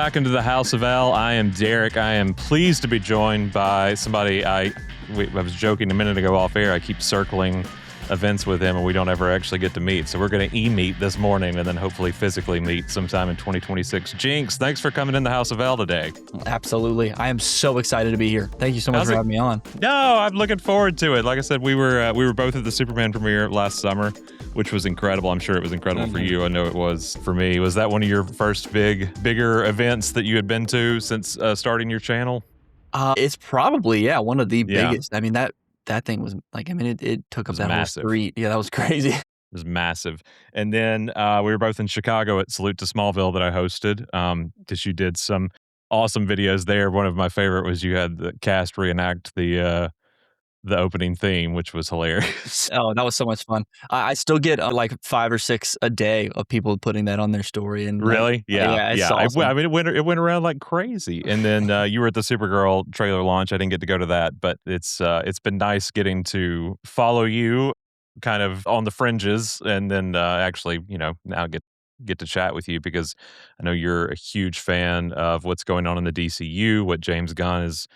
back into the House of L. I am Derek. I am pleased to be joined by somebody I was joking a minute ago off air. I keep circling events with him and we don't ever actually get to meet. So we're going to e-meet this morning and then hopefully physically meet sometime in 2026. Jenks, thanks for coming in the House of L today. Absolutely. I am so excited to be here. Thank you so much for having me on. No, I'm looking forward to it. Like I said, we were both at the Superman premiere last summer, which was incredible. I'm sure it was incredible for you. I know it was for me. Was that one of your first bigger events that you had been to since starting your channel? It's probably, one of the biggest. I mean, that thing was like, it took up that massive. whole street. Yeah, that was crazy. It was massive. And then we were both in Chicago at Salute to Smallville that I hosted because you did some awesome videos there. One of my favorite was you had the cast reenact the opening theme, which was hilarious. Oh, that was so much fun. I still get like 5 or 6 a day of people putting that on their story. And really? Yeah. It's awesome. I mean, it went around like crazy. And then you were at the Supergirl trailer launch. I didn't get to go to that, but it's been nice getting to follow you kind of on the fringes and then actually, now get to chat with you because I know you're a huge fan of what's going on in the DCU, what James Gunn is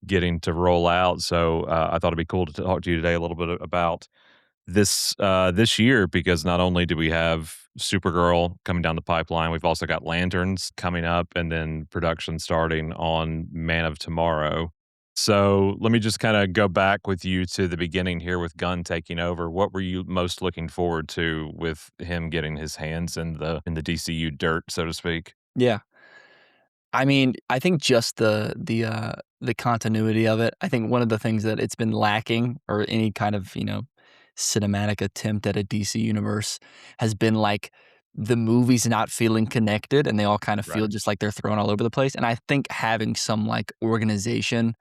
getting to roll out. So I thought it'd be cool to talk to you today a little bit about this year, because not only do we have Supergirl coming down the pipeline, we've also got Lanterns coming up and then production starting on Man of Tomorrow. So let me just kind of go back with you to the beginning here with Gunn taking over. What were you most looking forward to with him getting his hands in the DCU dirt, so to speak? Yeah. I mean, I think just the continuity of it. I think one of the things that it's been lacking, or any kind of, cinematic attempt at a DC universe, has been like the movies not feeling connected and they all kind of feel just like they're thrown all over the place. And I think having some like organization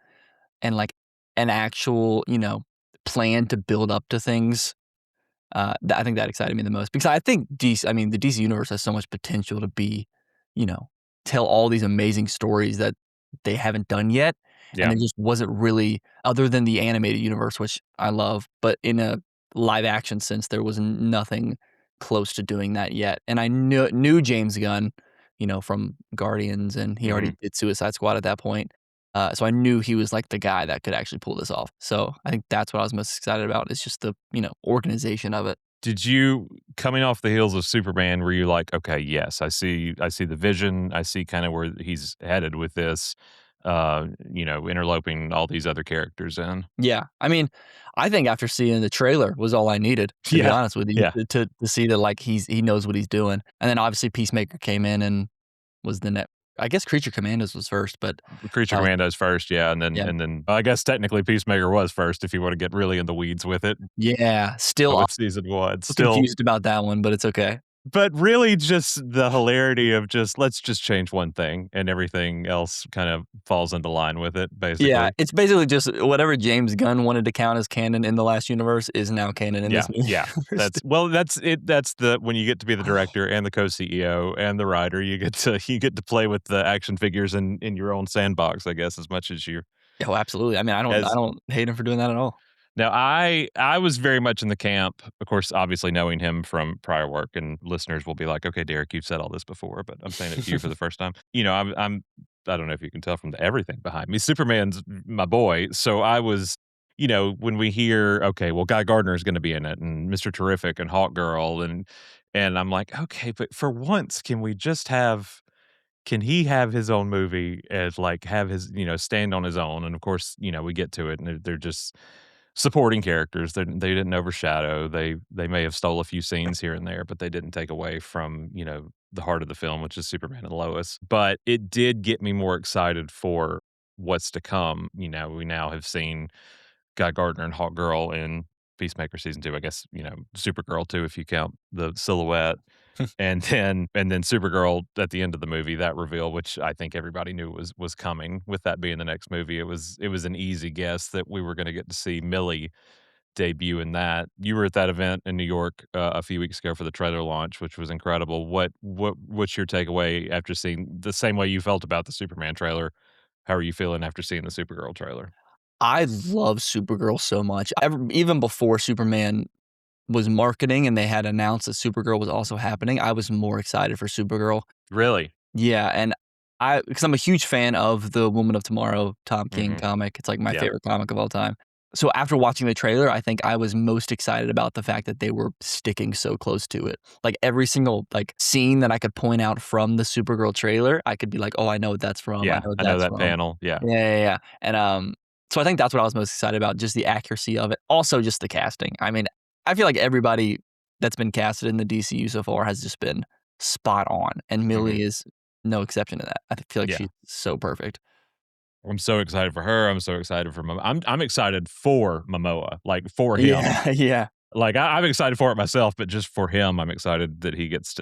and like an actual, plan to build up to things, I think that excited me the most, because I think the DC universe has so much potential to be, tell all these amazing stories that they haven't done yet. Yeah. And it just wasn't really, other than the animated universe, which I love, but in a live action sense, there was nothing close to doing that yet. And I knew James Gunn, from Guardians, and he already did Suicide Squad at that point. So I knew he was like the guy that could actually pull this off. So I think that's what I was most excited about. It's just the, organization of it. Did you, coming off the heels of Superman, were you like, okay, yes, I see the vision, I see kind of where he's headed with this, interloping all these other characters in? Yeah. I mean, I think after seeing the trailer was all I needed, to be honest with you, to see that like he knows what he's doing. And then obviously Peacemaker came in and was the next. I guess Creature Commandos was first, but Creature Commandos first, and then I guess technically Peacemaker was first if you want to get really in the weeds with it. Yeah, still with season 1, still confused about that one, but it's okay. But really, just the hilarity of let's just change one thing and everything else kind of falls into line with it, basically. Yeah, it's basically just whatever James Gunn wanted to count as canon in the last universe is now canon in this new universe. That's it. That's when you get to be the director and the co-CEO and the writer, you get to play with the action figures in your own sandbox, I guess, as much as you. Oh, absolutely. I mean, I don't hate him for doing that at all. Now, I was very much in the camp, of course, obviously knowing him from prior work, and listeners will be like, okay, Derek, you've said all this before, but I'm saying it to you for the first time. I don't know if you can tell from the everything behind me. Superman's my boy. So I was, when we hear, okay, well, Guy Gardner is going to be in it and Mr. Terrific and Hawkgirl, and I'm like, okay, but for once, can he have his own movie and like have his, stand on his own? And of course, we get to it and they're just supporting characters. They didn't overshadow. They may have stole a few scenes here and there, but they didn't take away from, the heart of the film, which is Superman and Lois. But it did get me more excited for what's to come. We now have seen Guy Gardner and Hawkgirl in Peacemaker season 2. I guess, Supergirl too, if you count the silhouette. and then Supergirl at the end of the movie, that reveal, which I think everybody knew was coming, with that being the next movie. It was an easy guess that we were going to get to see Millie debut in that. You were at that event in New York a few weeks ago for the trailer launch, which was incredible. What's your takeaway after seeing the same way you felt about the Superman trailer? How are you feeling after seeing the Supergirl trailer? I love Supergirl so much. Even before Superman was marketing and they had announced that Supergirl was also happening, I was more excited for Supergirl. Really? Yeah, and because I'm a huge fan of the Woman of Tomorrow Tom King Mhm. comic. It's like my Yeah. favorite comic of all time. So after watching the trailer, I think I was most excited about the fact that they were sticking so close to it. Like every single like scene that I could point out from the Supergirl trailer, I could be like, "Oh, I know what that's from. I Yeah, know what I know that's that from." panel, yeah. Yeah, yeah, yeah. And so I think that's what I was most excited about, just the accuracy of it. Also, just the casting. I mean, I feel like everybody that's been casted in the DCU so far has just been spot on, and Mhm. Millie is no exception to that. I feel like Yeah. she's so perfect. I'm so excited for her, I'm so excited for I'm excited for Momoa, like, for him. Yeah, yeah. Like, I'm excited for it myself, but just for him, I'm excited that he gets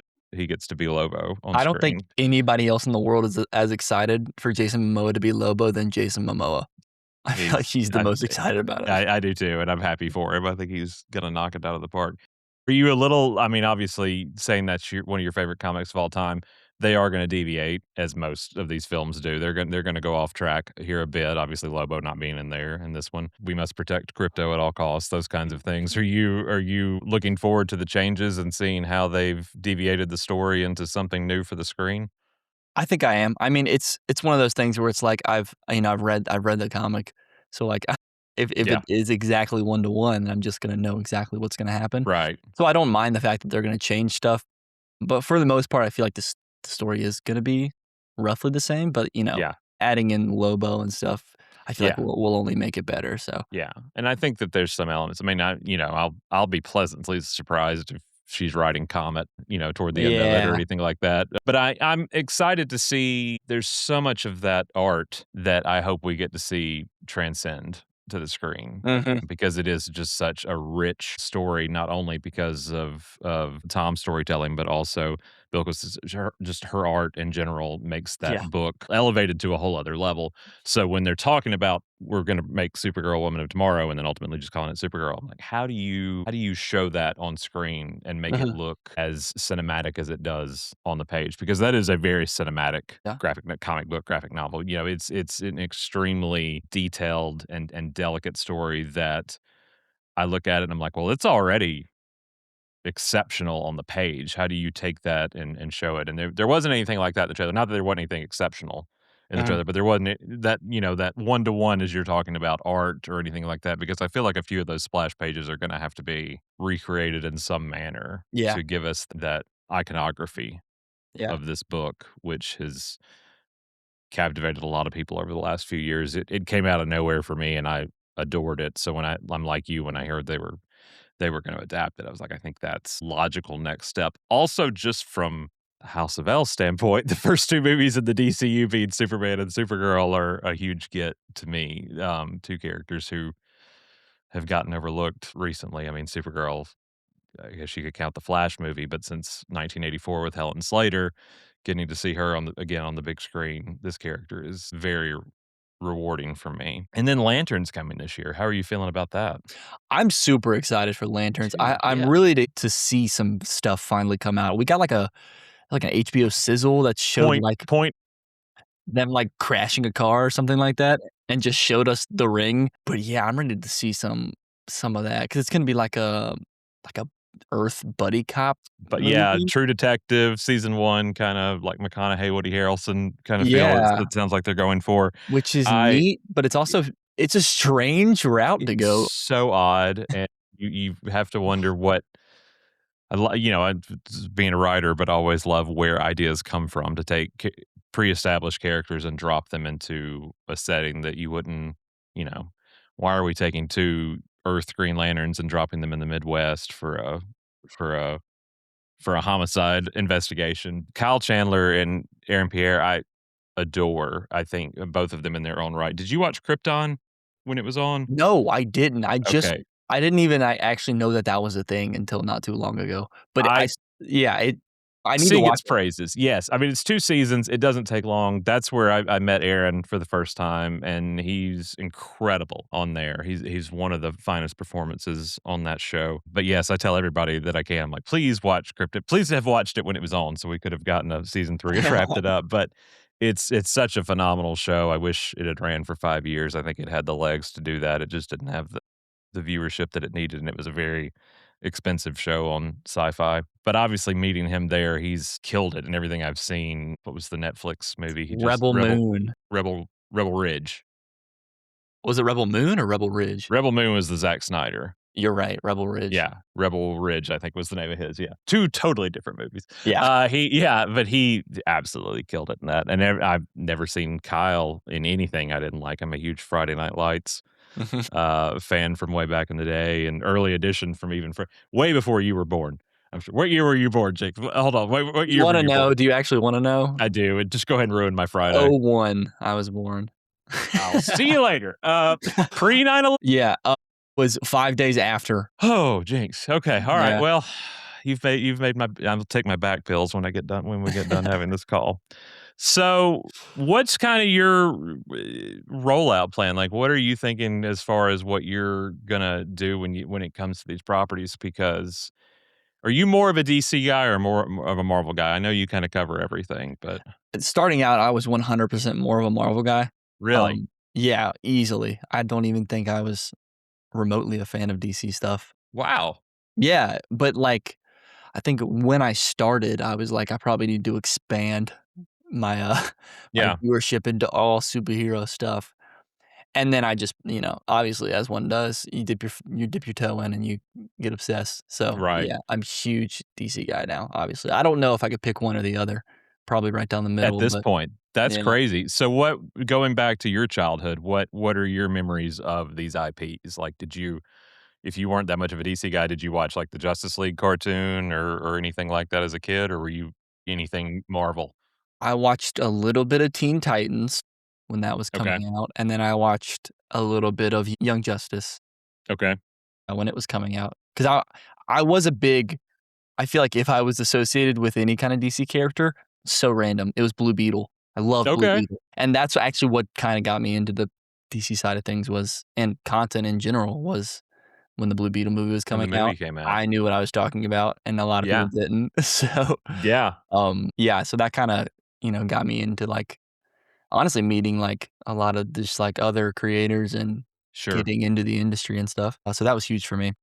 to be Lobo on I don't think screen. anybody else in the world is as excited for Jason Momoa to be Lobo than Jason Momoa. I feel like He's he's the most excited about it. I do too, and I'm happy for him. I think he's gonna knock it out of the park. Are you a little I mean, obviously, saying that's one of your favorite comics of all time, they are gonna deviate, as most of these films do. They're gonna go off track here a bit, obviously, Lobo not being in there in this one. We must protect crypto at all costs, those kinds of things. Are you looking forward to the changes and seeing how they've deviated the story into something new for the screen? I think I am. I mean, it's one of those things where it's like I've read the comic, so like if it Yeah, is exactly one to one, I'm just gonna know exactly what's gonna happen. right. So I don't mind the fact that they're gonna change stuff, but for the most part, I feel like the story is gonna be roughly the same. But Yeah, adding in Lobo and stuff, I feel like yeah. will only make it better. So Yeah, and I think that there's some elements. I mean, I'll be pleasantly surprised if she's riding Comet, toward the end of it or yeah, anything like that. But I'm excited to see there's so much of that art that I hope we get to see transcend to the screen hmm because it is just such a rich story, not only because of Tom's storytelling, but also because just her art in general makes that yeah, book elevated to a whole other level. So when they're talking about we're going to make Supergirl Woman of Tomorrow and then ultimately just calling it Supergirl, I'm like, how do you show that on screen and make it hmm look as cinematic as it does on the page? Because that is a very cinematic yeah, comic book graphic novel. It's an extremely detailed and delicate story that I look at it and I'm like, well, it's already exceptional on the page. How do you take that and show it? And there wasn't anything like that in the trailer. Not that there wasn't anything exceptional in the hmm trailer, but there wasn't that that one to one as you're talking about art or anything like that. Because I feel like a few of those splash pages are going to have to be recreated in some manner yeah, to give us that iconography yeah. of this book, which has captivated a lot of people over the last few years. It came out of nowhere for me, and I adored it. So I'm like you when I heard they were gonna adapt it. I was like, I think that's logical next step. Also, just from the House of L standpoint, the first 2 movies in the DCU being Superman and Supergirl are a huge get to me. 2 characters who have gotten overlooked recently. I mean, Supergirl, I guess you could count the Flash movie, but since 1984 with Helen Slater, getting to see her again on the big screen, this character is very rewarding for me. And then Lantern's coming this year. How are you feeling about that? I'm super excited for Lanterns. Too, I'm yeah. really to see some stuff finally come out. We got like an HBO sizzle that showed like Point them like crashing a car or something like that, and just showed us the ring. But yeah, I'm ready to see some of that because it's gonna be like a Earth buddy cop But yeah, movie. True Detective season 1, kind of like McConaughey, Woody Harrelson kind of feel Yeah, it sounds like they're going for. which is I neat, but it's a strange route to It's go. so odd, and you have to wonder what I being a writer, but I always love where ideas come from to take pre-established characters and drop them into a setting that you wouldn't, you know, why are we taking 2 Earth Green Lanterns and dropping them in the Midwest for a for a homicide investigation? Kyle Chandler and Aaron Pierre, I adore. I think both of them in their own right. Did you watch Krypton when it was on? No, I didn't. Okay. I didn't even I actually know that that was a thing until not too long ago. But I yeah, I need to Sing watch its it. praises, yes. I mean, it's 2 seasons, it doesn't take long. That's where I met Aaron for the first time, and he's incredible on there. He's one of the finest performances on that show. But, yes, I tell everybody that I can, like, "Please watch Cryptid." Please have watched it when it was on so we could have gotten a season 3 and wrapped it up, but it's such a phenomenal show. I wish it had ran for 5 years. I think it had the legs to do that. It just didn't have the viewership that it needed, and it was a very expensive show on Sci-Fi. But obviously meeting him there, he's killed it in everything I've seen. What was the Netflix movie? He just Rebel Moon. Rebel Ridge. Was it Rebel Moon or Rebel Ridge? Rebel Moon was the Zack Snyder. You're right, Rebel Ridge. Yeah, Rebel Ridge, I think was the name of his, yeah. 2 totally different movies. Yeah. But he absolutely killed it in that, and I've never seen Kyle in anything I didn't like. I'm a huge Friday Night Lights, fan from way back in the day, and early edition from even way before you were born. I'm sure. What year were you born, Jake? Hold on, what You year were wanna you born? know? Do you actually wanna know? I do, and just go ahead and ruin my Friday. '01, I was born. I'll see you later. Pre 9/11. Yeah, was 5 days after. Oh, Jenks. Okay. All right. Yeah. Well, you've made my I'll take my back pills when we get done having this call. So, what's kind of your rollout plan? Like, what are you thinking as far as what you're gonna do when it comes to these properties? Because are you more of a DC guy or more of a Marvel guy? I know you kind of cover everything, but Starting out, I was 100% more of a Marvel guy. really, Yeah, easily. I don't even think I was remotely a fan of DC stuff. wow. Yeah, but, like, I think when I started, I was like, "I probably need to expand my, my Yeah, viewership into all superhero stuff." And then I just, obviously, as one does, you dip your toe in and you get obsessed. So, right. yeah, I'm a huge DC guy now, obviously. I don't know if I could pick one or the other. Probably right down the At middle, this but point, that's yeah. crazy. So going back to your childhood, what are your memories of these IPs? Like, if you weren't that much of a DC guy, did you watch, like, the Justice League cartoon or anything like that as a kid, or were you anything Marvel? I watched a little bit of Teen Titans when that was Okay, coming out, and then I watched a little bit of Young Justice okay, when it was coming out. Because I was a big I feel like if I was associated with any kind of DC character, so random, it was Blue Beetle. I love Blue okay. Beetle, and that's actually what kinda got me into the DC side of things was and content in general was when the Blue Beetle movie was When the coming movie out, came out. I knew what I was talking about, and a lot of people Yeah, didn't. So, yeah, yeah, so that kinda, got me into, like, honestly meeting, like, a lot of just, like, other creators and sure. getting into the industry and stuff. So that was huge for me.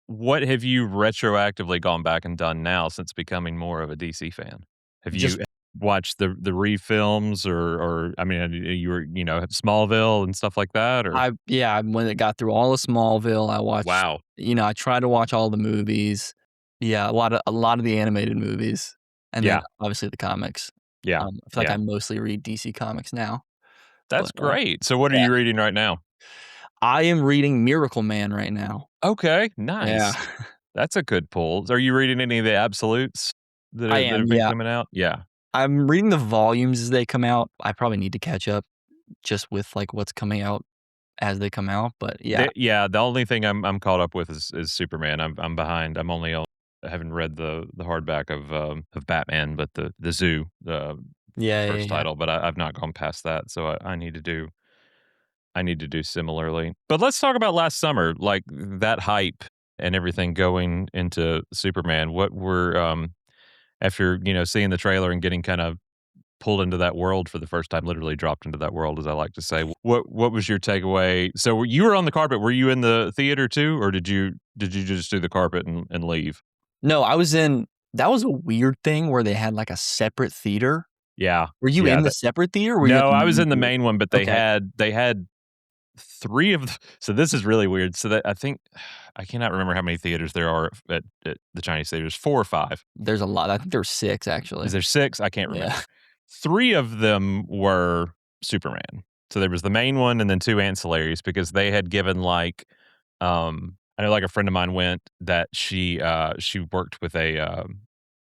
What have you retroactively gone back and done now since becoming more of a DC fan? Have Just you watched the refilms or I mean, you were, Smallville and stuff like that, or when it got through all of Smallville, I watched wow. I tried to watch all the movies. Yeah, a lot of the animated movies, and then Yeah, obviously the comics. yeah, I feel like yeah. I mostly read DC Comics now, That's but, great. So what are yeah. you reading right now? I am reading Miracle Man right now. Okay, Yeah. nice. That's a good pull. Are you reading any of the absolutes I that am, have been yeah. coming out? Yeah. I'm reading the volumes as they come out. I probably need to catch up just with, like, what's coming out as they come out, but yeah. The only thing I'm caught up with is Superman. I'm behind. I haven't read the hardback of Batman, but the Zoo, the Yeah, yeah, first yeah. title, but I've not gone past that, so I need to do similarly. But let's talk about last summer, like that hype and everything going into Superman. What were after, seeing the trailer and getting kind of pulled into that world for the first time, literally dropped into that world, as I like to say. What was your takeaway? So you were on the carpet. Were you in the theater too, or did you just do the carpet and leave? No, I was in that was a weird thing where they had, like, a separate theater. Yeah, Were you yeah. in the separate theater, or were you at No, the I was main in the theater? main one, but Okay. they had 3 of the so this is really weird. So that I think I cannot remember how many theaters there are at the Chinese theaters, 4 or 5. There's a lot. I think there were 6 Is actually. there 6? I can't Yeah. remember. 3 of them were Superman. So there was the main one and then 2 ancillaries because they had given, like, I know, like, a friend of mine went that she worked with a,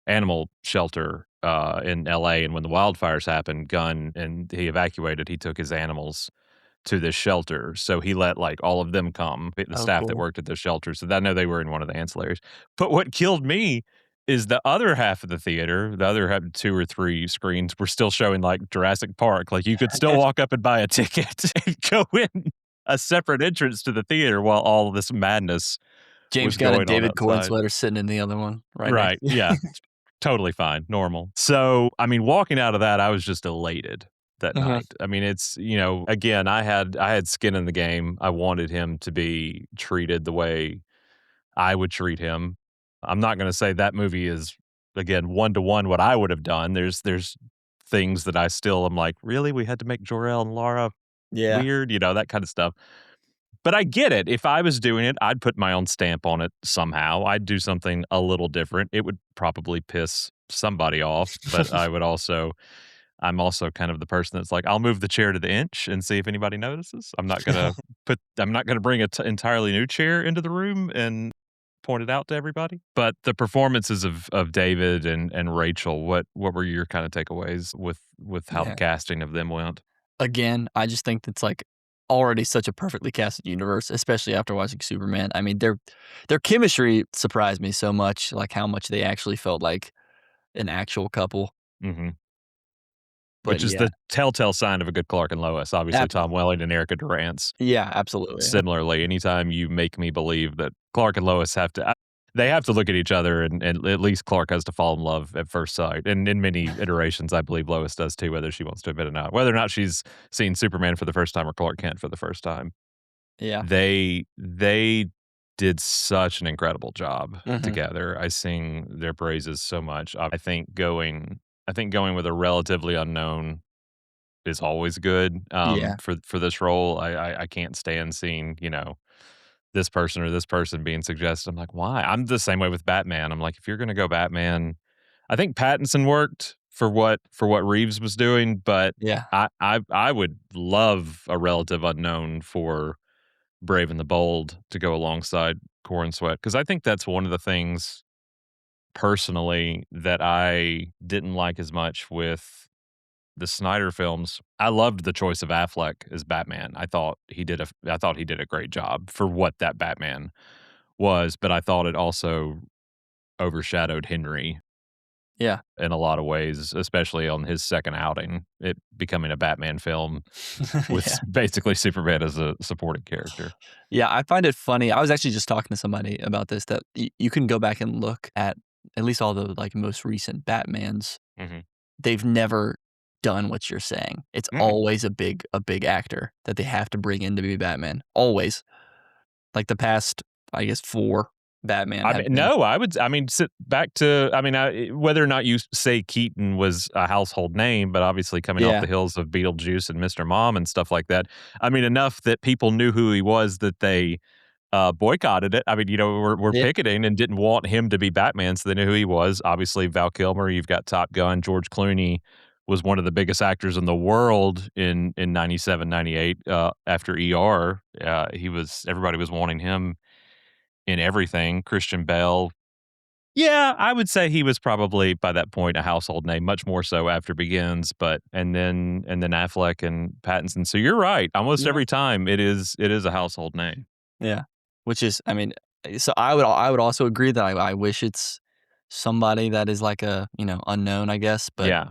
animal shelter, in LA, and when the wildfires happened, Gunn and he evacuated, he took his animals to this shelter. So he let, like, all of them come, the Oh, staff that cool. worked at the shelter. So I know they were in one of the ancillaries. But what killed me is the other half of the theater, the other 2 or 3 screens were still showing, like, Jurassic Park. Like, you could still walk up and buy a ticket and go in a separate entrance to the theater while all of this madness James was got a going on David Corn outside. sweater sitting in the other one right next Right, to you. yeah. Totally fine, normal. So, I mean, walking out of that, I was just elated that Mhm. night. I mean, it's, again, I had skin in the game. I wanted him to be treated the way I would treat him. I'm not gonna say that movie is, again, one to one what I would have done. There's things that I still am like, "Really? We had to make Jor-El and Lara Yeah. weird?" That kinda stuff. But I get it. If I was doing it, I'd put my own stamp on it somehow. I'd do something a little different. It would probably piss somebody off, but I'm also kind of the person that's like, I'll move the chair to the inch and see if anybody notices. I'm not gonna bring an entirely new chair into the room and point it out to everybody. But the performances of David and Rachel, what were your kind of takeaways with how the Yeah. casting of them went? Again, I just think it's, like, already such a perfectly casted universe, especially after watching Superman. I mean, their chemistry surprised me so much, like, how much they actually felt like an actual couple. Mhm. But Which is yeah, the telltale sign of a good Clark and Lois. Obviously, Tom absolutely. Welling and Erica Durant's Yeah, absolutely. similarly. Anytime you make me believe that Clark and Lois they have to look at each other, and at least Clark has to fall in love at first sight. And in many iterations, I believe Lois does too, whether she wants to admit it or not. Whether or not she's seen Superman for the first time or Clark Kent for the first time. Yeah. They did such an incredible job Mhm. together. I sing their praises so much. I think going with a relatively unknown is always good, Yeah. for this role. I can't stand seeing, this person or this person being suggested. I'm like, "Why?" I'm the same way with Batman. I'm like, "If you're gonna go Batman." I think Pattinson worked for what Reeves was doing, but Yeah. I would love a relative unknown for Brave and the Bold to go alongside Corn Sweat, because I think that's one of the things, personally, that I didn't like as much with the Snyder films. I loved the choice of Affleck as Batman. I thought he did a great job for what that Batman was, but I thought it also overshadowed Henry Yeah. in a lot of ways, especially on his second outing, it becoming a Batman film with Yeah. basically Superman as a supporting character. Yeah, I find it funny. I was actually just talking to somebody about this, that you can go back and look at least all the, like, most recent Batmans. Mhm. They've never done what you're saying. It's Mm-mm. always a big actor that they have to bring in to be Batman, always. Like, the past, I guess, 4 Batman I have mean, been. no, sit back to, whether or not you say Keaton was a household name, but obviously coming off Yeah. the heels of Beetlejuice and Mr. Mom and stuff like that. I mean, enough that people knew who he was, that they boycotted it. I mean, we're Yeah. picketing and didn't want him to be Batman, so they knew who he was. Obviously, Val Kilmer, you've got Top Gun, George Clooney was one of the biggest actors in the world in 97, 98. After ER. Everybody was wanting him in everything. Christian Bale, yeah, I would say he was probably by that point a household name, much more so after Begins, but and then Affleck and Pattinson. So you're right. Almost Yeah. every time it is a household name. Yeah. Which is, I mean, so I would also agree that I wish it's somebody that is like a, unknown, I guess, but Yeah.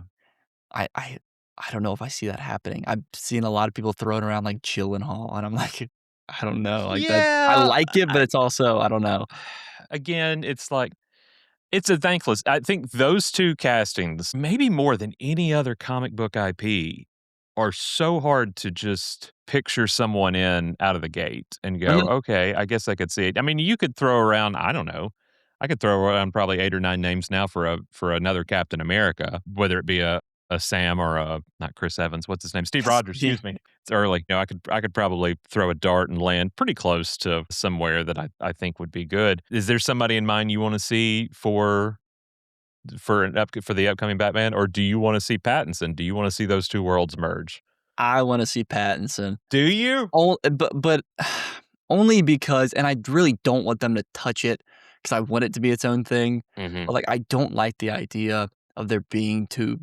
I I I don't know if I see that happening. I've seen a lot of people throwing around like Gyllenhaal, and I'm like, I don't know, like that. I Yeah. like it, but it's also, I don't know. Again, it's like, it's a thankless. I think those 2 castings, maybe more than any other comic book IP, are so hard to just picture someone in out of the gate and go, Mhm. "Okay, I guess I could see it." I mean, you could throw around, I don't know, I could throw around probably 8 or 9 names now for another Captain America, whether it be a Sam or a, not Chris Evans, what's his name? Steve Rogers, Yeah. excuse me. It's early. I could probably throw a dart and land pretty close to somewhere that I think would be good. Is there somebody in mind you wanna see for the upcoming Batman, or do you wanna see Pattinson? Do you wanna see those 2 worlds merge? I wanna see Pattinson. Do you? But only because, and I really don't want them to touch it, because I want it to be its own thing, Mhm. but, like, I don't like the idea of there being two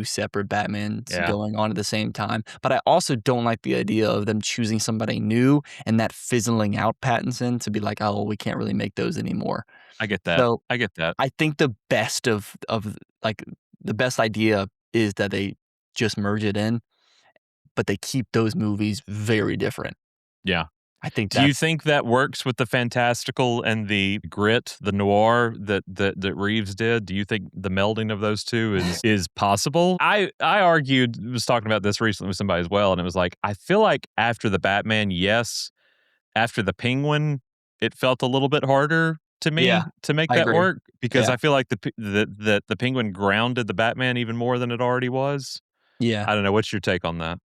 separate Batmans Yeah, going on at the same time, but I also don't like the idea of them choosing somebody new and that fizzling out Pattinson to be like, "Oh, well, we can't really make those anymore." I get that. So, I get that. I think like, the best idea is that they just merge it in, but they keep those movies very different. Yeah. I think Do you that's think that works with the fantastical and the grit, the noir that Reeves did? Do you think the melding of those 2 is possible? I was talking about this recently with somebody as well, and it was like, I feel like after the Batman, yes. After the Penguin, it felt a little bit harder. to Yeah, me to make I that agree. work because Yeah, I feel like the Penguin grounded the Batman even more than it already was. yeah. I don't know, what's your take on that?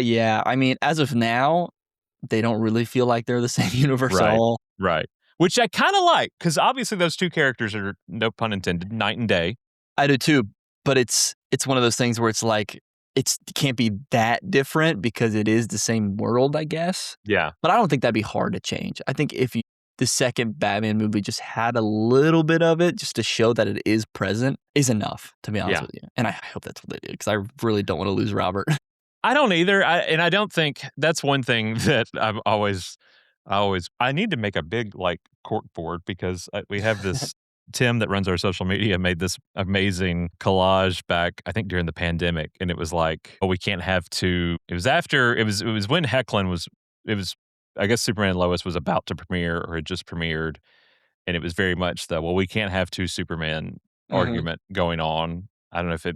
Yeah, I mean, as of now, they don't really feel like they're the same universe at Right, all. right. Which I kinda like because obviously those 2 characters are, no pun intended, night and day. I do too, but it's one of those things where it's like, it can't be that different because it is the same world, I guess, Yeah, but I don't think that'd be hard to change. I think if you the second Batman movie just had a little bit of it just to show that it is present is enough, to be honest yeah. with you, and I hope that's what they do because I really don't wanna lose Robert. I don't either, I don't think that's one thing that I need to make a big, like, cork board because, we have this Tim that runs our social media made this amazing collage back, I think, during the pandemic, and it was like, "Oh, we can't have 2." It was after it was when Hecklin was it was I guess Superman and Lois was about to premiere or had just premiered, and it was very much the, "Well, we can't have 2 Superman" Mhm. argument going on. I don't know if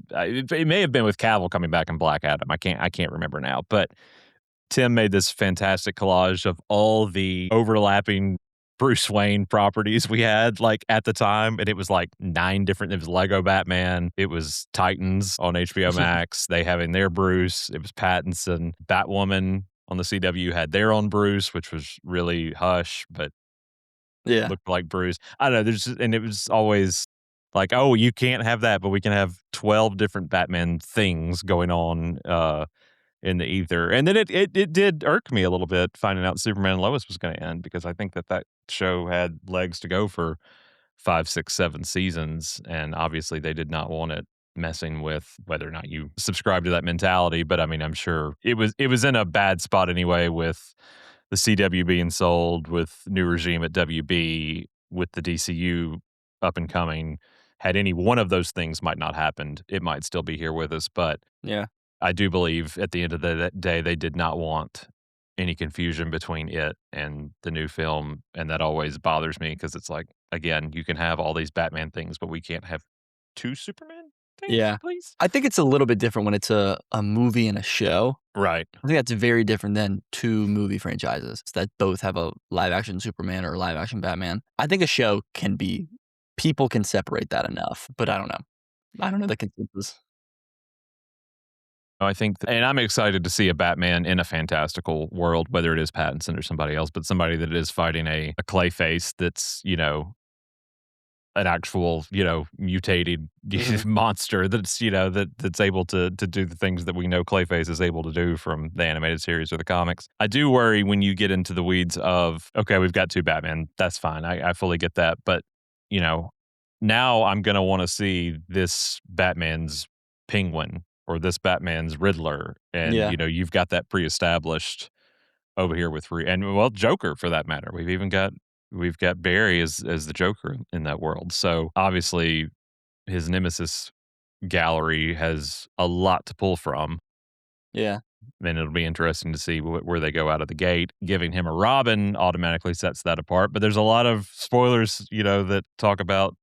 it may have been with Cavill coming back in Black Adam. I can't remember now, but Tim made this fantastic collage of all the overlapping Bruce Wayne properties we had, like, at the time, and it was, like, 9 different it was Lego Batman, it was Titans on HBO Max, they having their Bruce, it was Pattinson, Batwoman on the CW had their own Bruce, which was really Hush, but Yeah. looked like Bruce. I don't know, and it was always like, "Oh, you can't have that, but we can have 12 different Batman things going on, in the ether." And then it did irk me a little bit finding out Superman and Lois was gonna end because I think that that show had legs to go for 5, 6, 7 seasons, and obviously they did not want it messing with whether or not you subscribe to that mentality, but I mean, I'm sure it was in a bad spot anyway with the CW being sold, with new regime at WB, with the DCU up and coming. Had any one of those things might not happened, it might still be here with us, but Yeah. I do believe at the end of the day, they did not want any confusion between it and the new film, and that always bothers me because it's like, again, you can have all these Batman things, but we can't have 2 Superman things, Yeah. please? I think it's a little bit different when it's a movie and a show. Right. I think that's very different than 2 movie franchises that both have a live action Superman or a live action Batman. I think a show can be people can separate that enough, but I don't know. I don't know the consensus. I think and I'm excited to see a Batman in a fantastical world, whether it is Pattinson or somebody else, but somebody that is fighting a Clayface that's, an actual, mutated Mhm. monster that's, that's able to do the things that we know Clayface is able to do from the animated series or the comics. I do worry when you get into the weeds of, okay, we've got 2 Batman. That's fine. I fully get that. But, you know, now I'm gonna want to see this Batman's Penguin or this Batman's Riddler. And, Yeah. you've got that pre-established over here with and well, Joker for that matter. We've got Barry as the Joker in that world. So obviously his nemesis gallery has a lot to pull from, Yeah. and it'll be interesting to see where they go out of the gate. Giving him a Robin automatically sets that apart. But there's a lot of spoilers, that talk about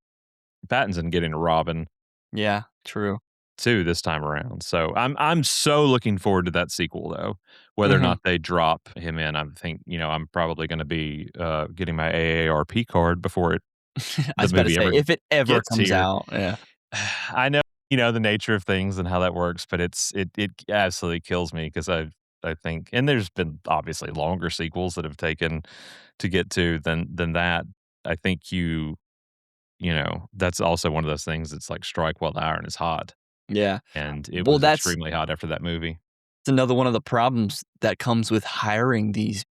Pattinson getting a Robin Yeah. True. too this time around. So I'm so looking forward to that sequel though. Whether or Mhm. not they drop him in, I think I'm probably going to be getting my AARP card before I the was about to movie say, ever if it ever gets comes here. out, yeah. I know the nature of things and how that works, but it absolutely kills me because I think, and there's been obviously longer sequels that have taken to get to than that. I think that's also one of those things that's like strike while the iron is hot, Yeah. and it Well, was that's extremely hot after that movie. another one of the problems that comes with hiring these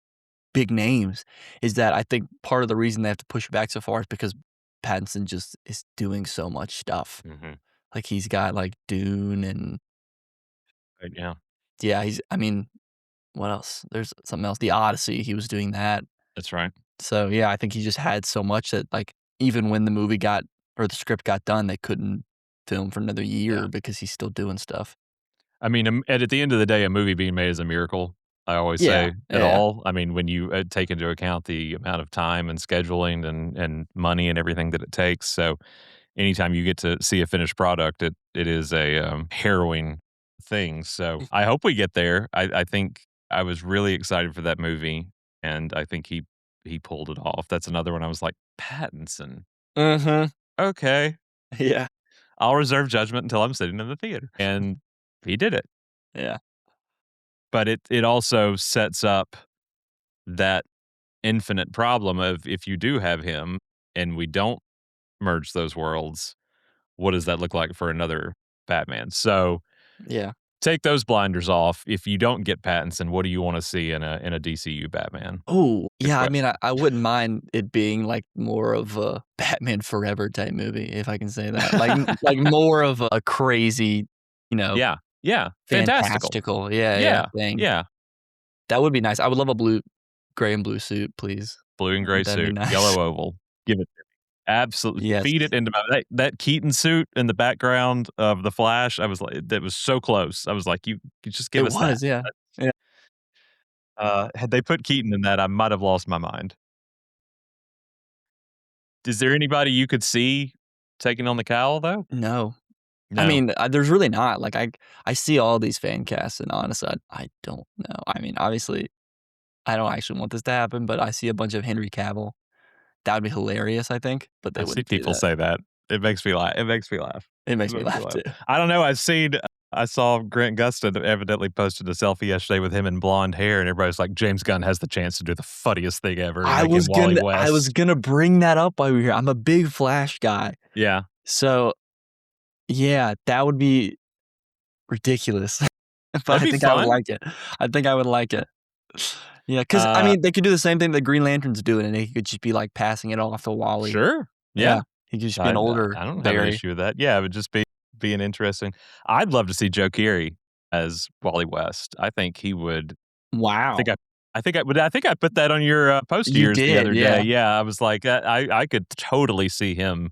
big names is that I think part of the reason they have to push it back so far is because Pattinson just is doing so much stuff. Mhm. Like, he's got, like, Dune and Right, yeah, yeah, I mean, what else? There's something else, The Odyssey, he was doing that. that's right. So, yeah, I think he just had so much that, like, even when the movie got or the script got done, they couldn't film for another Yeah. year because he's still doing stuff. I mean, and at the end of the day, a movie being made is a miracle, I always Yeah, say, at yeah, all. I mean, when you, take into account the amount of time and scheduling and money and everything that it takes, so anytime you get to see a finished product, it is a, harrowing thing, so I hope we get there. I think I was really excited for that movie, and I think he pulled it off. That's another one I was like, "Pattinson, Mhm. okay. Yeah. I'll reserve judgment until I'm sitting in the theater." And he did it. Yeah. But it also sets up that infinite problem of if you do have him and we don't merge those worlds, what does that look like for another Batman? So, Yeah. take those blinders off. If you don't get Pattinson, what do you wanna see in a DCU Batman? Oh, Good yeah, I mean, question. I wouldn't mind it being, like, more of a Batman Forever type movie, if I can say that. Like, more of a crazy, you know, Yeah, yeah, fantastical. fantastical, yeah, Yeah, thing. yeah. That would be nice. I would love a gray and blue suit, please. Blue and gray That'd be suit, nice. yellow oval. Give it to me. Absolutely, Yes. feed it into my that Keaton suit in the background of The Flash, I was like that was so close. I was like, "You just It give us that." was, yeah. Yeah. Had they put Keaton in that, I might have lost my mind. Is there anybody you could see taking on the cowl, though? No. I No. mean, there's really not. Like, I see all these fan casts, and honestly, I don't know. I mean, obviously, I don't actually want this to happen, but I see a bunch of Henry Cavill. That would be hilarious, I think, but they I see wouldn't do people that. say that. It makes me laugh. It makes me laugh. It It makes me makes me laugh laugh. too. I don't know, I saw Grant Gustin evidently posted a selfie yesterday with him in blonde hair, and everybody's like, "James Gunn has the chance to do the funniest thing ever and make him Wally I was West." gonna bring that up while we were here. I'm a big Flash guy. Yeah. So, yeah, that would be ridiculous, but That'd I be think I would fun. like it. I think I would like it. Yeah, because I Uh, mean, they could do the same thing the Green Lantern's doing, and they could just be, like, passing it off to Wally. sure. Yeah. Yeah, he could just be an older I don't have an Barry. issue with that. Yeah, it would just be an interesting I'd love to see Joe Keery as Wally West. I think he would I think Wow. I think I put that on your, post of You yours the did, other day. yeah. Yeah, I was like, I could totally see him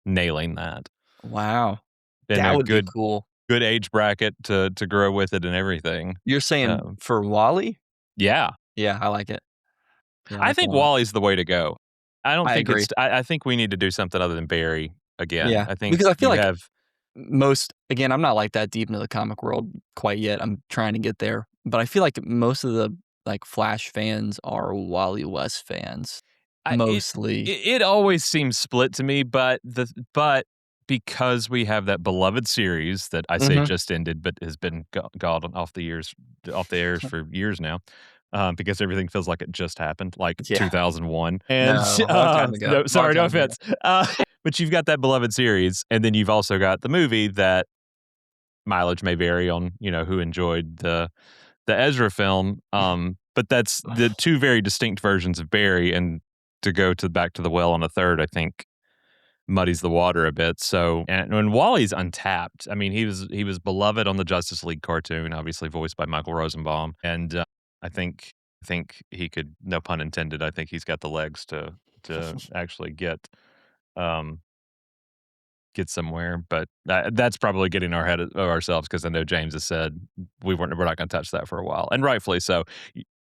nailing that. Wow. In That a would be cool. good age bracket to grow with it and everything. You're saying Um, for Wally? yeah. Yeah, I like it. Yeah, I I like it a think lot. Wally's the way to go. I don't I think agree. I think we need to do something other than Barry again. Yeah, I think because I feel you like have most again, I'm not, like, that deep into the comic world quite yet, I'm trying to get there, but I feel like most of the, like, Flash fans are Wally West fans, I mostly. it always seems split to me, but because we have that beloved series that I say Mhm. just ended, but has been gone off the airs for years now, because everything feels like it just happened, like Yeah. 2001. And No, long time ago, no, long sorry, no time ago. offense. But you've got that beloved series, and then you've also got the movie that mileage may vary on who enjoyed the Ezra film, but that's the two very distinct versions of Barry, and to go to back to the well on a third, I think muddies the water a bit. So, and when Wally's untapped, I mean, he was beloved on the Justice League cartoon, obviously voiced by Michael Rosenbaum, and I think he could, no pun intended, I think he's got the legs to actually um, get somewhere, but that's probably getting our head of ourselves because I know James has said we're not going to touch that for a while, and rightfully so.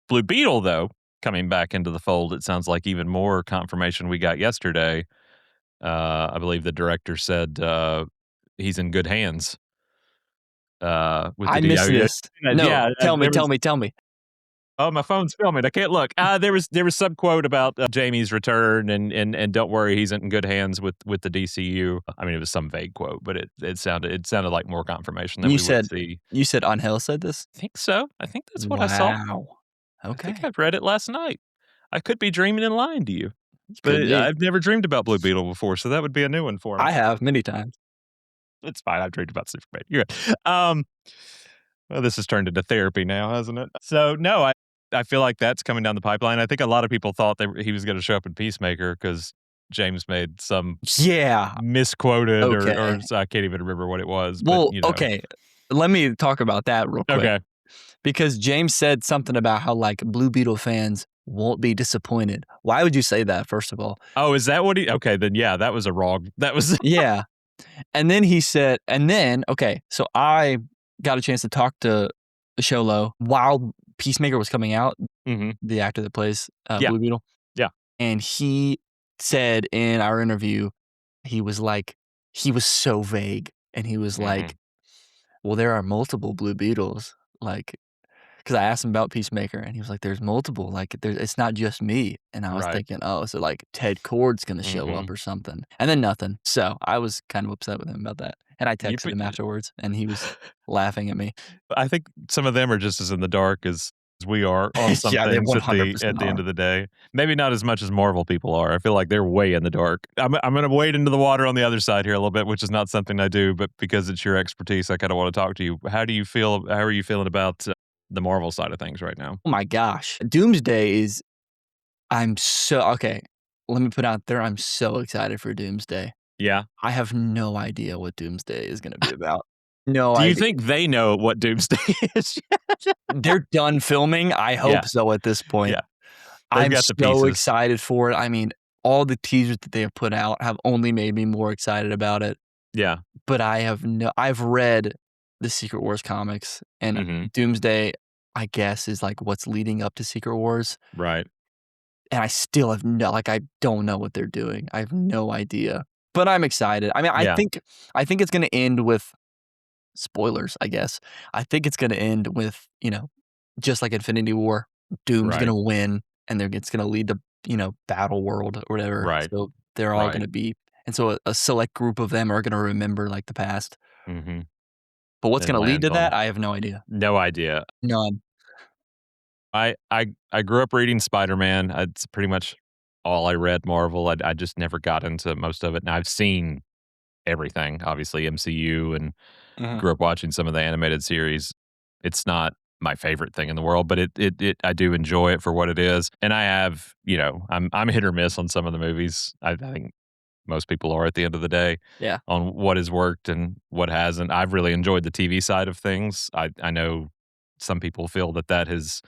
Blue Beetle, though, coming back into the fold, it sounds like even more confirmation we got yesterday. I believe the director said he's in good hands with the I D. missed this. No, Yeah, tell me, there tell was. me, tell me. Oh, my phone's filming. I can't look. There was some quote about Jamie's return, and don't worry, he's in good hands with the DCU. I mean, it was some vague quote, but it sounded like more confirmation that You we would said see. you said Unhell said this? I think so. I think that's what I saw. Wow. I think Okay. I've read it last night. I could be dreaming and lying to you, but Could be. I've never dreamed about Blue Beetle before, so that would be a new one for me. I have many times. It's fine. I've dreamed about Superman. You're good. Well, this has turned into therapy now, hasn't it? So no, I feel like that's coming down the pipeline. I think a lot of people thought he was going to show up in Peacemaker because James made some Yeah. misquoted Okay. or so I can't even remember what it was, but Well, okay. Let me talk about that real quick okay. because James said something about how, like, Blue Beetle fans won't be disappointed. Why would you say that, first of all? Oh, is that what he? Okay, then yeah, that was a wrong. That was Yeah. And then he said okay, so I got a chance to talk to Sholo while Peacemaker was coming out, hmm the actor that plays, yeah, Blue Beetle, yeah. and he said in our interview, he was like he was so vague, and he was hmm like, "Well, there are multiple Blue Beetles," like 'cause I asked him about Peacemaker, and he was like, "There's multiple, like, it's not just me," and I was Right. thinking, "Oh, so, like, Ted Kord's gonna show up Mhm. or something," and then nothing, so I was kind of upset with him about that, and I You texted put him afterwards, and he was laughing at me. I think some of them are just as in the dark as we are on some Yeah, they things at the 100% end are. of the day. Maybe not as much as Marvel people are. I feel like they're way in the dark. I'm gonna wade into the water on the other side here a little bit, which is not something I do, but because it's your expertise, I kinda wanna talk to you. How are you feeling about, the Marvel side of things right now? Oh my gosh. Doomsday is I'm so okay, let me put out there, I'm so excited for Doomsday. Yeah. I have no idea what Doomsday is gonna be about. No Do you idea. think they know what Doomsday is? They're done filming? I Yeah, hope so at this point. yeah. They've I'm got the so pieces. excited for it. I mean, all the teasers that they have put out have only made me more excited about it, Yeah. but I've read the Secret Wars comics, and Mhm. Doomsday, I guess, is, like, what's leading up to Secret Wars, Right. and I still have I don't know what they're doing. I have no idea, but I'm excited. I mean, Yeah. I think it's gonna end with spoilers, I guess. I think it's gonna end with, just like Infinity War, Doom's Right. gonna win, and it's gonna lead to, Battle World or whatever. Right. So they're all Right. gonna be and so a select group of them are gonna remember, like, the past. Mhm. But what's And gonna lead land to that, on I have no idea. no idea. None. I grew up reading Spider-Man. It's pretty much all I read Marvel. I just never got into most of it, and I've seen everything, obviously MCU, and Mhm. grew up watching some of the animated series. It's not my favorite thing in the world, but it I do enjoy it for what it is, and I have, I'm hit or miss on some of the movies. I think most people are at the end of the day Yeah. on what has worked and what hasn't. I've really enjoyed the TV side of things. I know some people feel that that has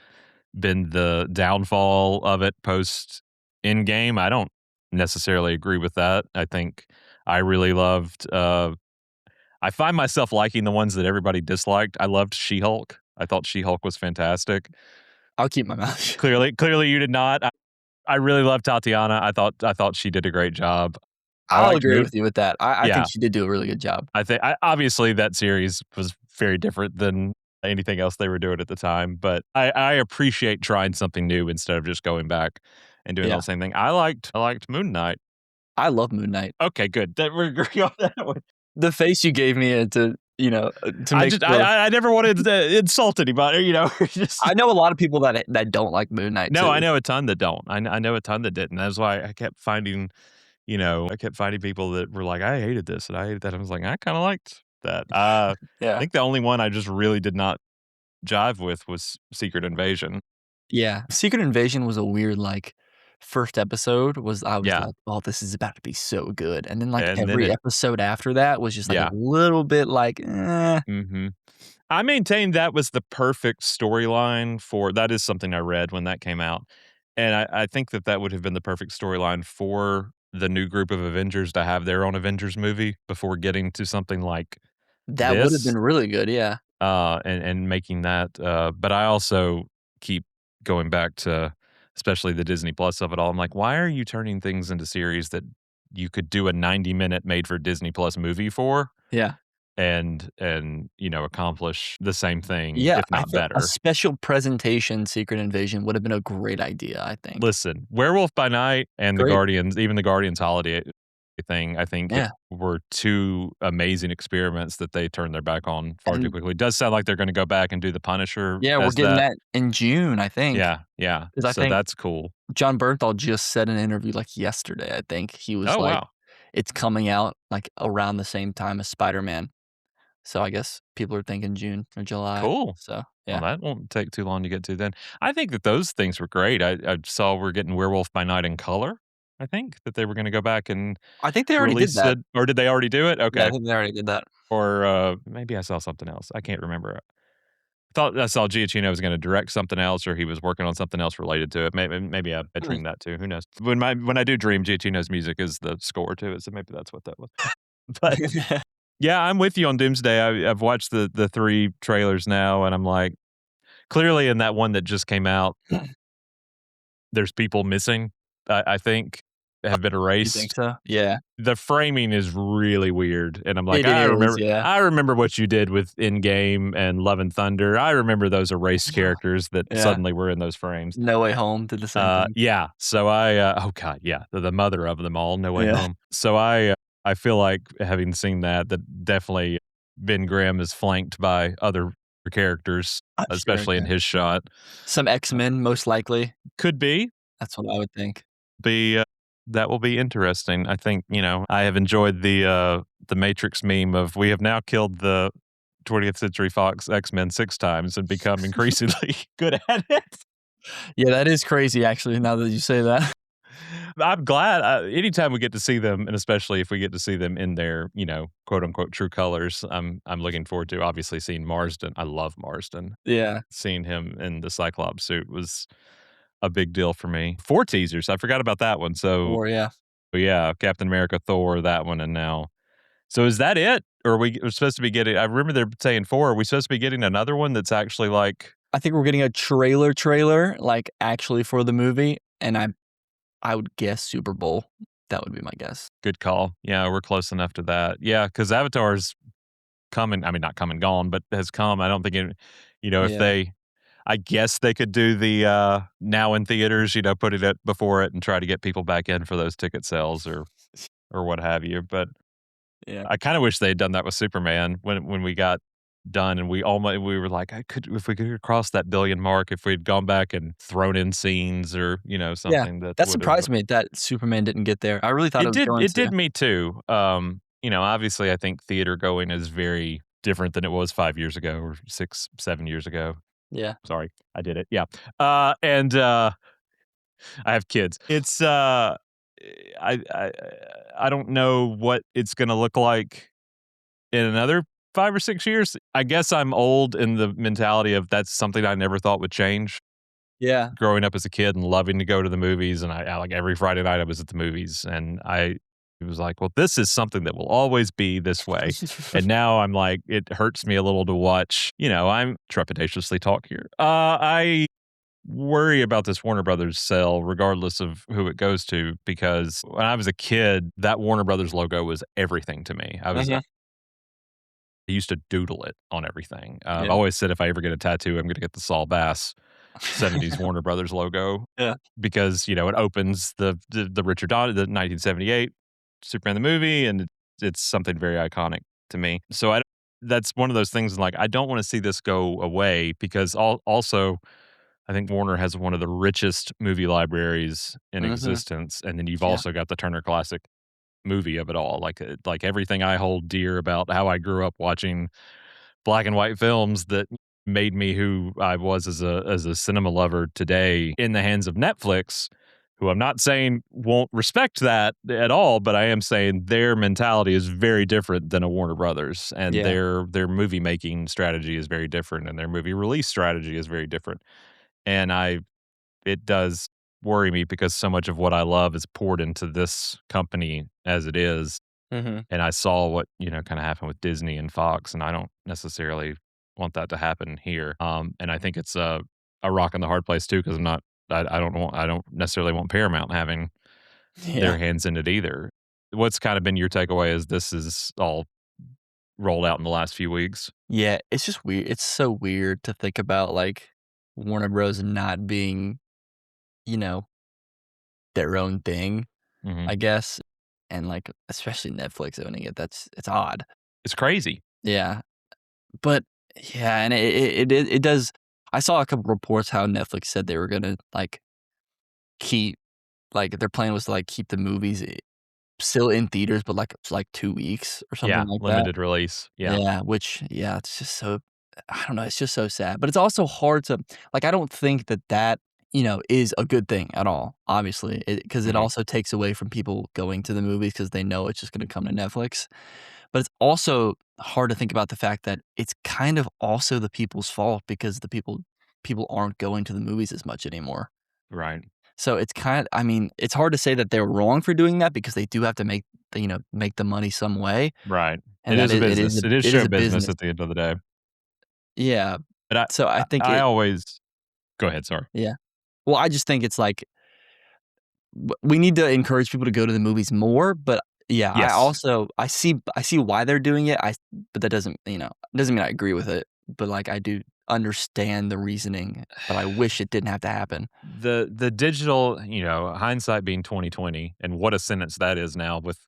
been the downfall of it post Endgame. I don't necessarily agree with that. I think I really loved, I find myself liking the ones that everybody disliked. I loved She-Hulk. I thought She-Hulk was fantastic. I'll keep my mouth shut. Clearly you did not. I really loved Tatiana. I thought she did a great job. I I'll liked agree Moon. with you with that. I think Yeah. she did do a really good job. Obviously that series was very different than anything else they were doing at the time, but I appreciate trying something new instead of just going back and doing the Yeah. same thing. I liked Moon Knight. I love Moon Knight. Okay, good. That we're agreeing on that one. The face you gave me, to I make just sure I never wanted to insult anybody, just I know a lot of people that don't like Moon Knight no, I too. know a ton that don't. I know a ton that didn't. That's why I kept finding people that were like, "I hated this and I hated that." I was like, "I kinda liked that." I Yeah. think the only one I just really did not jive with was Secret Invasion. Yeah. Secret Invasion was a weird, like, first episode I was Yeah, like, "Oh, this is about to be so good," and then, like, and then every it episode after that was just, like, a yeah, little bit like, "Eh." mhm. I maintain that was the perfect storyline for that is something I read when that came out, and I think that that would have been the perfect storyline for the new group of Avengers to have their own Avengers movie before getting to something like That would have this. been really good, yeah. And making that, but I also keep going back to especially the Disney Plus of it all. I'm like, "Why are you turning things into series that you could do a 90-minute made for Disney Plus movie for Yeah. and accomplish the same thing, Yeah, if I not think a better?" special presentation Secret Invasion would have been a great idea, I think. Listen, Werewolf by Night and the Great. Guardians, even the Guardians holiday thing, I think Yeah, were 2 amazing experiments that they turned their back on far too and quickly. It does sound like they're gonna go back and do the Punisher yeah, we're as getting that. that in June, I think, Yeah, yeah. 'cause I So think that's cool. John Bernthal just said in an interview, like, yesterday, I think, he was Oh, like, wow. "It's coming out, like, around the same time as Spider-Man." So I guess people are thinking June or July. Cool. So, Well, yeah. that won't take too long to get to then. I think that those things were great. I saw we're getting Werewolf by Night in color, I think, that they were gonna go back and I think they already did release that. it or did they already do it? Yeah, I Okay. think they already did that. Or, maybe I saw something else. I can't remember. I thought I saw Giacchino was gonna direct something else or he was working on something else related to it. Maybe I Hmm. dreamed that too. Who knows? When I do dream, Giacchino's music is the score to it, so maybe that's what that was. But yeah, I'm with you on Doomsday. I've watched the 3 trailers now, and I'm like, clearly in that one that just came out, there's people missing, I think, have been You think erased. so? Yeah. The framing is really weird, and I'm like, It is, yeah. I remember what you did with Endgame and Love and Thunder. I remember those erased characters that Yeah. suddenly were in those frames. No Way Home did the same thing. Yeah, so oh god, yeah, the mother of them all, No Way Yeah. Home. So I feel like having seen that, that definitely Ben Grimm is flanked by other characters, I'm sure, especially in yeah. his shot. Some X-Men, most likely. Could be, That's what I would think. be that will be interesting. I think, I have enjoyed the Matrix meme of we have now killed the 20th Century Fox X-Men 6 times and become increasingly good at it. Yeah, that is crazy, actually, now that you say that. I'm glad, anytime we get to see them, and especially if we get to see them in their, quote unquote "true colors," I'm looking forward to obviously seeing Marsden. I love Marsden. Yeah. Seeing him in the Cyclops suit was a big deal for me. 4 teasers, I forgot about that one. So, Or yeah. yeah, Captain America, Thor, that one, and now so is that it? Or we're supposed to be getting I remember they're saying 4. Are we supposed to be getting another one that's actually like I think we're getting a trailer, like, actually for the movie, and I would guess Super Bowl. That would be my guess. good call. Yeah, we're close enough to that. Yeah, because Avatar's coming. I mean, not come and gone, but has come. I don't think if Yeah. I guess they could do the, now in theaters, put it at before it and try to get people back in for those ticket sales or what have you, but Yeah. I kinda wish they had done that with Superman when we got done and we were like, "I could if we could cross that billion mark, if we'd gone back and thrown in scenes or, Yeah. something that That would have" surprised me that Superman didn't get there. I really thought it was going It to. did me too. Obviously, I think theater going is very different than it was 5 years ago or 6, 7 years ago. Yeah. Sorry, I did it, yeah. And, I have kids. It's, I I I don't know what it's gonna look like in another 5 or 6 years. I guess I'm old in the mentality of that's something I never thought would change. Yeah. Growing up as a kid and loving to go to the movies, and I like every Friday night I was at the movies, and it was like, well, this is something that will always be this way. And now I'm like, it hurts me a little to watch. I'm trepidatiously talk here. I worry about this Warner Brothers sale, regardless of who it goes to, because when I was a kid, that Warner Brothers logo was everything to me. Mhm. I used to doodle it on everything. I've Yeah. always said if I ever get a tattoo, I'm going to get the Saul Bass 70s Warner Brothers logo Yeah. because it opens the Richard Donner, the 1978 Superman the movie, and it's something very iconic to me. So that's one of those things. Like I don't want to see this go away because also I think Warner has one of the richest movie libraries in Mhm. existence, and then you've Yeah. also got the Turner Classic movie of it all. Like everything I hold dear about how I grew up watching black and white films that made me who I was as a cinema lover today in the hands of Netflix, who I'm not saying won't respect that at all, but I am saying their mentality is very different than a Warner Brothers, and Yeah. their movie making strategy is very different, and their movie release strategy is very different. And it does worry me because so much of what I love is poured into this company as it is, Mhm. and I saw what, kinda happened with Disney and Fox, and I don't necessarily want that to happen here. And I think it's a rock in the hard place too, because I don't necessarily want Paramount having their Yeah. hands in it either. What's kinda been your takeaway as this is all rolled out in the last few weeks? Yeah, it's just weird. It's so weird to think about, like, Warner Bros. Not being, you know, their own thing, Mhm. I guess, and, like, especially Netflix owning it. It's odd. It's crazy. Yeah, but yeah, and it does. I saw a couple reports how Netflix said they were gonna, like, keep like, their plan was to, like, keep the movies still in theaters, but, like, it's like 2 weeks or something Yeah, like that. limited release. Yeah. Yeah, which yeah, it's just so I don't know, it's just so sad, but it's also hard to like, I don't think that, is a good thing at all, obviously, because it Mhm. also takes away from people going to the movies because they know it's just gonna come to Netflix, but it's also hard to think about the fact that it's kind of also the people's fault because the people aren't going to the movies as much anymore. Right. So it's I mean, it's hard to say that they're wrong for doing that because they do have to make the money some way, Right. It and that is a it is business. It is it is show a business business. at the end of the day. Yeah. But So I think I always go ahead, sorry. yeah. Well, I just think it's like we need to encourage people to go to the movies more, but yeah, Yes. I see why they're doing it. But that doesn't, doesn't mean I agree with it, but like I do understand the reasoning, but I wish it didn't have to happen. The digital, hindsight being 2020, and what a sentence that is now with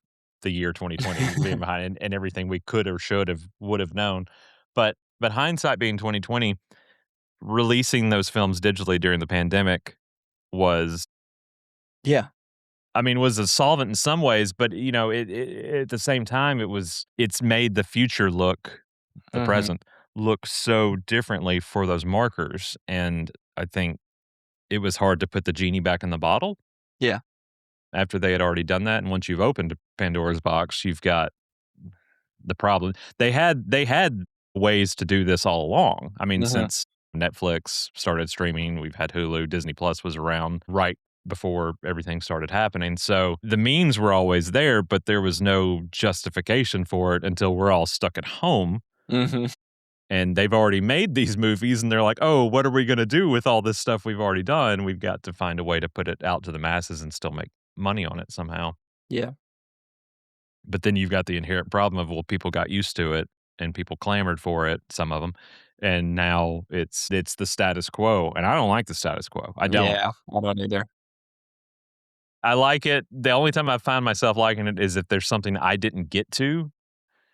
the year 2020 being behind and everything we could or should have would have known. But hindsight being 2020, releasing those films digitally during the pandemic was Yeah. was a solvent in some ways, but at the same time, it's made the Mhm. present look so differently for those markers. And I think it was hard to put the genie back in the bottle Yeah. after they had already done that. And once you've opened Pandora's box, you've got the problem. They had ways to do this all along. I mean, Mhm. since Netflix started streaming, we've had Hulu, Disney Plus was around right before everything started happening. So the means were always there, but there was no justification for it until we're all stuck at home Mhm. and they've already made these movies and they're like, "Oh, what are we going to do with all this stuff we've already done? We've got to find a way to put it out to the masses and still make money on it somehow." Yeah. But then you've got the inherent problem of, well, people got used to it and people clamored for it, some of them, and now it's the status quo, and I don't like the status quo. I don't. Yeah. I don't either. I like it. The only time I find myself liking it is if there's something I didn't get to,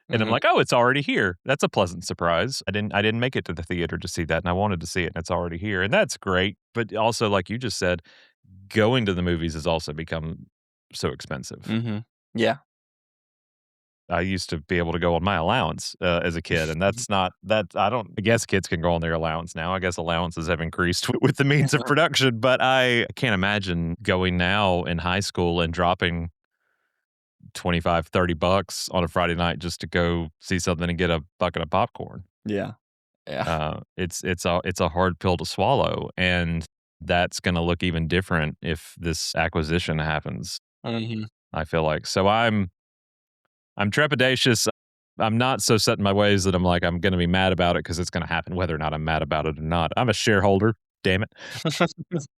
and I'm Mhm. like, "Oh, it's already here." That's a pleasant surprise. I didn't make it to the theater to see that, and I wanted to see it, and it's already here, and that's great. But also, like you just said, going to the movies has also become so expensive. Mhm. Yeah. I used to be able to go on my allowance, as a kid, and that's not that I guess kids can go on their allowance now. I guess allowances have increased with the means of production, but I can't imagine going now in high school and dropping 25, $30 on a Friday night just to go see something and get a bucket of popcorn. Yeah. Yeah. It's a hard pill to swallow, and that's gonna look even different if this acquisition happens, Mhm. I feel like. So I'm trepidatious. I'm not so set in my ways that I'm like, I'm gonna be mad about it because it's gonna happen whether or not I'm mad about it or not. I'm a shareholder, damn it.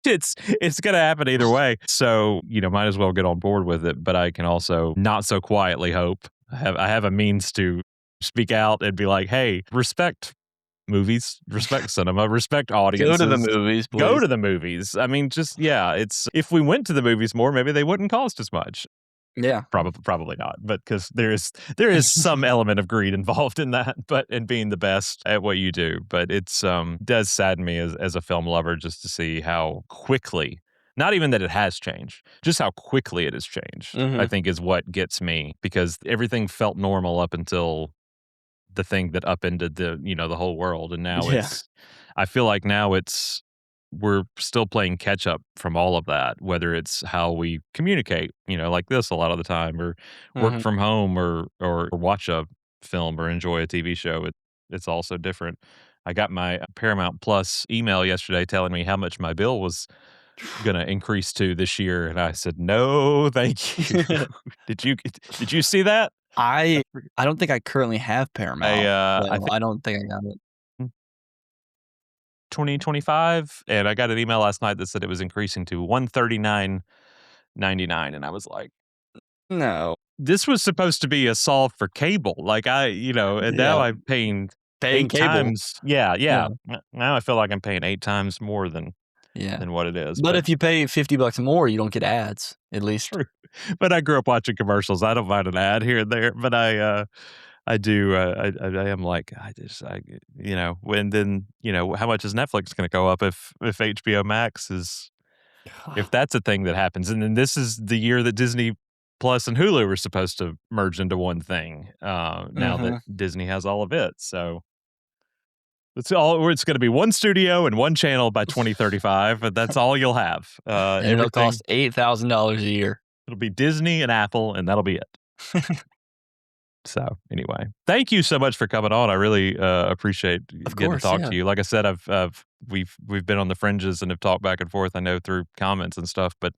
It's gonna happen either way. So, might as well get on board with it, but I can also not so quietly hope. I have a means to speak out and be like, "Hey, respect movies, respect cinema, respect Go to the audiences. movies, Go please. to the movies." I mean, just yeah, it's if we went to the movies more, maybe they wouldn't cost as much. Yeah. Probably not, but because there is some element of greed involved in that, but in being the best at what you do. But it's does sadden me as a film lover just to see how quickly, not even that it has changed, just how quickly it has changed. I Mhm. think is what gets me because everything felt normal up until the thing that upended the whole world, and now Yeah. I feel like now we're still playing catch up from all of that, whether it's how we communicate, like this a lot of the time, or work Mhm. from home, or watch a film or enjoy a TV show. It's also different. I got my Paramount Plus email yesterday telling me how much my bill was gonna increase to this year, and I said, "No, thank you." Did you see that? I I don't think I currently have I, Paramount, uh, I so think I don't think I got it. 2025, and I got an email last night that said it was increasing to 139.99, and I was like, No. "This was supposed to be a solve for cable." Like, and now Yeah. I'm paying Paying 8 cable. times. Yeah, Yeah. yeah. Now I feel like I'm paying 8 times more than Yeah. what it is, But but if you pay $50 more, you don't get ads, at least. true. But I grew up watching commercials. I don't mind an ad here and there, but I do, I am like, I just, when then, how much is Netflix gonna go up if HBO Max is if that's a thing that happens, and then this is the year that Disney Plus and Hulu were supposed to merge into one thing, now that Mhm. Disney has all of it, so it's gonna be one studio and one channel by 2035, and that's all you'll have, And it'll everything cost $8,000 a year. it'll be Disney and Apple, and that'll be it. So, anyway, thank you so much for coming on. I really, appreciate Of getting to course, talk yeah. to you. Like I said, we've been on the fringes and have talked back and forth, I know, through comments and stuff, but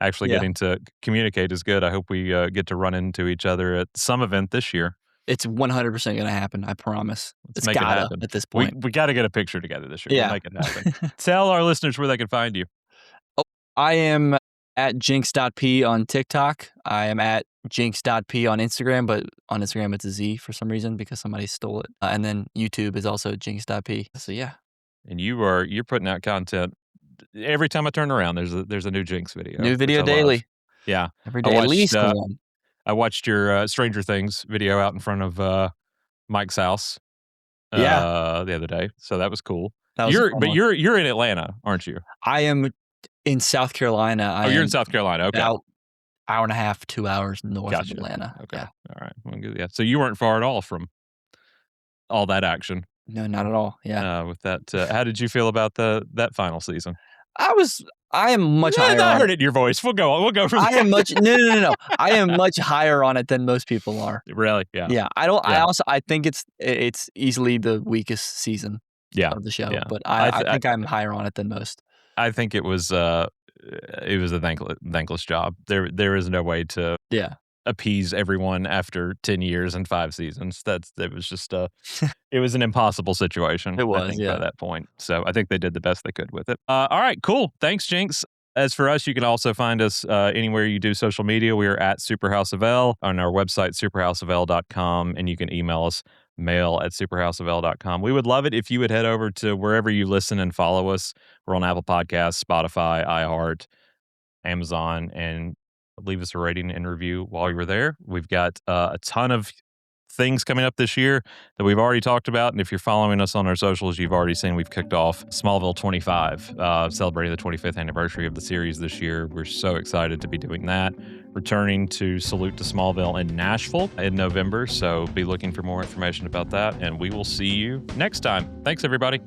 actually Yeah. getting to communicate is good. I hope we, get to run into each other at some event this year. It's 100% gonna happen, I promise. Let's It's make it gotta happen. at this We point. we gotta get a picture together this year. We'll Yeah. make it happen. Tell our listeners where they can find you. Oh, I am at Jenks.p on TikTok. I am at Jenks.p on Instagram, but on Instagram it's a Z for some reason because somebody stole it. And then YouTube is also Jenks.p. So yeah. And you're putting out content every time I turn around. There's a new Jenks video. New video which I daily. love. Yeah. Every day, at least one. I watched your Stranger Things video out in front of Mike's house the other day. So that was cool. That was you're in Atlanta, aren't you? I am in South Carolina. You're in South Carolina. Okay. About hour and a half, 2 hours north of Atlanta. Okay. Yeah. All right. Well, yeah. So you weren't far at all from all that action. No, not at all. Yeah. With that, how did you feel about that final season? I am much higher. I heard it in your voice. We'll go on. We'll go from there. I am much no. I am much higher on it than most people are. Really? Yeah. Yeah. I think it's easily the weakest season of the show. Yeah. But I think I'm higher on it than most. I think it was a thankless job. There is no way to appease everyone after 10 years and 5 seasons. It was just it was an impossible situation. It was, I think, by that point. So I think they did the best they could with it. All right, cool. Thanks, Jenks. As for us, you can also find us anywhere you do social media. We are at Superhouseofl on our website, superhouseofl.com, and you can email us, mail@superhouseofl.com. We would love it if you would head over to wherever you listen and follow us. We're on Apple Podcasts, Spotify, iHeart, Amazon, and leave us a rating and review while you're there. We've got a ton of things coming up this year that we've already talked about. And if you're following us on our socials, you've already seen we've kicked off Smallville 25, celebrating the 25th anniversary of the series this year. We're so excited to be doing that. Returning to Salute to Smallville in Nashville in November. So be looking for more information about that. And we will see you next time. Thanks, everybody.